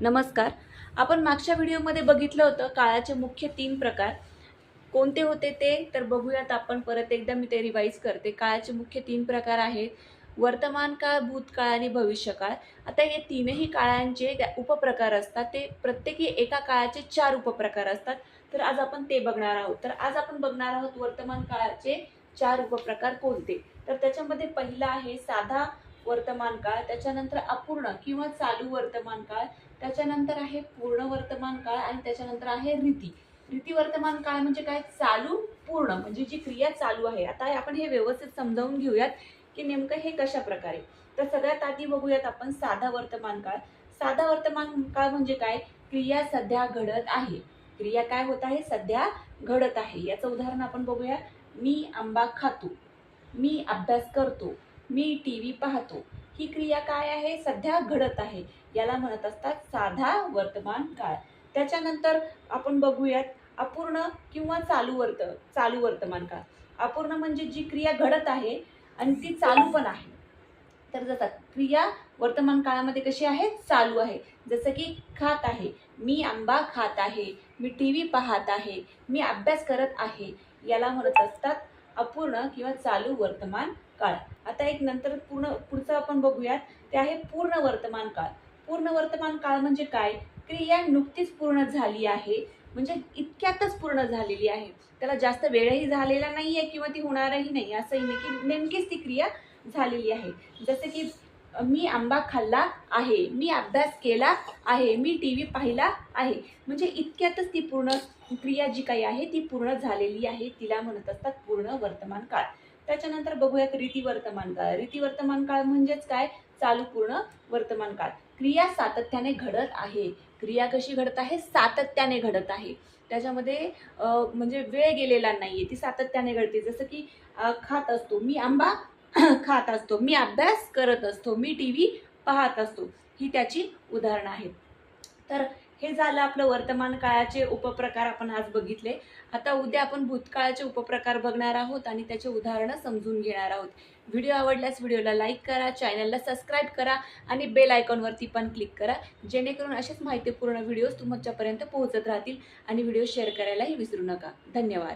नमस्कार. आपण मागच्या व्हिडिओमध्ये बघितलं होतं काळाचे मुख्य 3 प्रकार. कोणते होते ते तर बघूयात आपण परत एकदा मी ते रिवाइज करते. काळाचे मुख्य 3 प्रकार आहेत. वर्तमान काळ, भूतकाळ आणि भविष्यकाळ. आता हे तीनही काळांचे उपप्रकार असतात. ते प्रत्येकी एका काळाचे 4 उपप्रकार असतात. तर आज आपण ते बघणार आहोत. तर आज आपण बघणार आहोत वर्तमान काळाचे 4 उपप्रकार कोणते. तर त्याच्यामध्ये पहिला आहे साधा वर्तमान काळ, त्याच्यानंतर अपूर्ण किंवा चालू वर्तमान काळ, त्याच्यानंतर आहे पूर्ण वर्तमान काळ आणि त्याच्यानंतर आहे रीती वर्तमान काळ म्हणजे काय? चालू पूर्ण म्हणजे जी क्रिया चालू आहे. आता आपण हे व्यवस्थित समजावून घेऊयात की नेमकं हे कशा प्रकारे. तर सगळ्यात आधी बघूयात आपण साधा वर्तमान काळ. साधा वर्तमान काळ म्हणजे काय? क्रिया सध्या घडत आहे. क्रिया काय होत आहे? सध्या घडत आहे. याचं उदाहरण आपण बघूया. मी आंबा खातो, मी अभ्यास करतो, मी टीव्ही पाहतो. ही क्रिया काय आहे? सध्या घडत आहे. याला म्हणत असतात साधा वर्तमान काळ. त्याच्यानंतर आपण बघूयात अपूर्ण किंवा चालू वर्तमान काळ. अपूर्ण म्हणजे जी क्रिया घडत आहे आणि ती चालू पण आहे. तर जसं क्रिया वर्तमान काळामध्ये कशी आहे? चालू आहे. जसं की खात आहे, मी आंबा खात आहे, मी टीव्ही पाहत आहे, मी अभ्यास करत आहे. याला म्हणत असतात अपूर्ण किंवा चालू वर्तमान काळ. आता एक नंतर पुढचं आपण बघूयात ते आहे पूर्ण वर्तमान काळ. पूर्ण वर्तमान काळ म्हणजे काय? क्रिया नुकतीच पूर्ण झाली आहे, म्हणजे इतक्यातच पूर्ण झालेली आहे. त्याला जास्त वेळही झालेला नाहीये किंवा ती होणारही नाही. असंही नाही की नेमकीच ती क्रिया झालेली आहे. जसे की मी आंबा खाल्ला आहे, मी अभ्यास केला आहे, मी टीव्ही पाहिला आहे. म्हणजे इतक्यातच ती पूर्ण क्रिया जी काही आहे ती पूर्ण झालेली आहे. तिला म्हणत असतात पूर्ण वर्तमान काळ. त्याच्यानंतर बघूयात रीती वर्तमान काळ. रीती वर्तमान काळ म्हणजेच काय? चालू पूर्ण वर्तमान काळ. क्रिया सातत्याने घडत आहे. क्रिया कशी घडत आहे? सातत्याने घडत आहे. त्याच्यामध्ये म्हणजे वेळ गेलेला नाहीये, ती सातत्याने घडते. जसं की खात असतो, मी आंबा खात असतो, मी अभ्यास करत असतो, मी टीव्ही पाहत असतो. ही त्याची उदाहरणं आहेत. तर हे झालं आपलं वर्तमान काळाचे उपप्रकार आपण आज बघितले. आता उद्या आपण भूतकाळाचे उपप्रकार बघणार आहोत आणि त्याचे उदाहरणं समजून घेणार आहोत. व्हिडिओ आवडल्यास व्हिडिओला लाईक करा, चॅनलला सबस्क्राईब करा आणि बेल आयकॉनवरती पण क्लिक करा, जेणेकरून असेच माहितीपूर्ण व्हिडिओज तुमच्यापर्यंत पोहोचत राहतील. आणि व्हिडिओ शेअर करायलाही विसरू नका. धन्यवाद.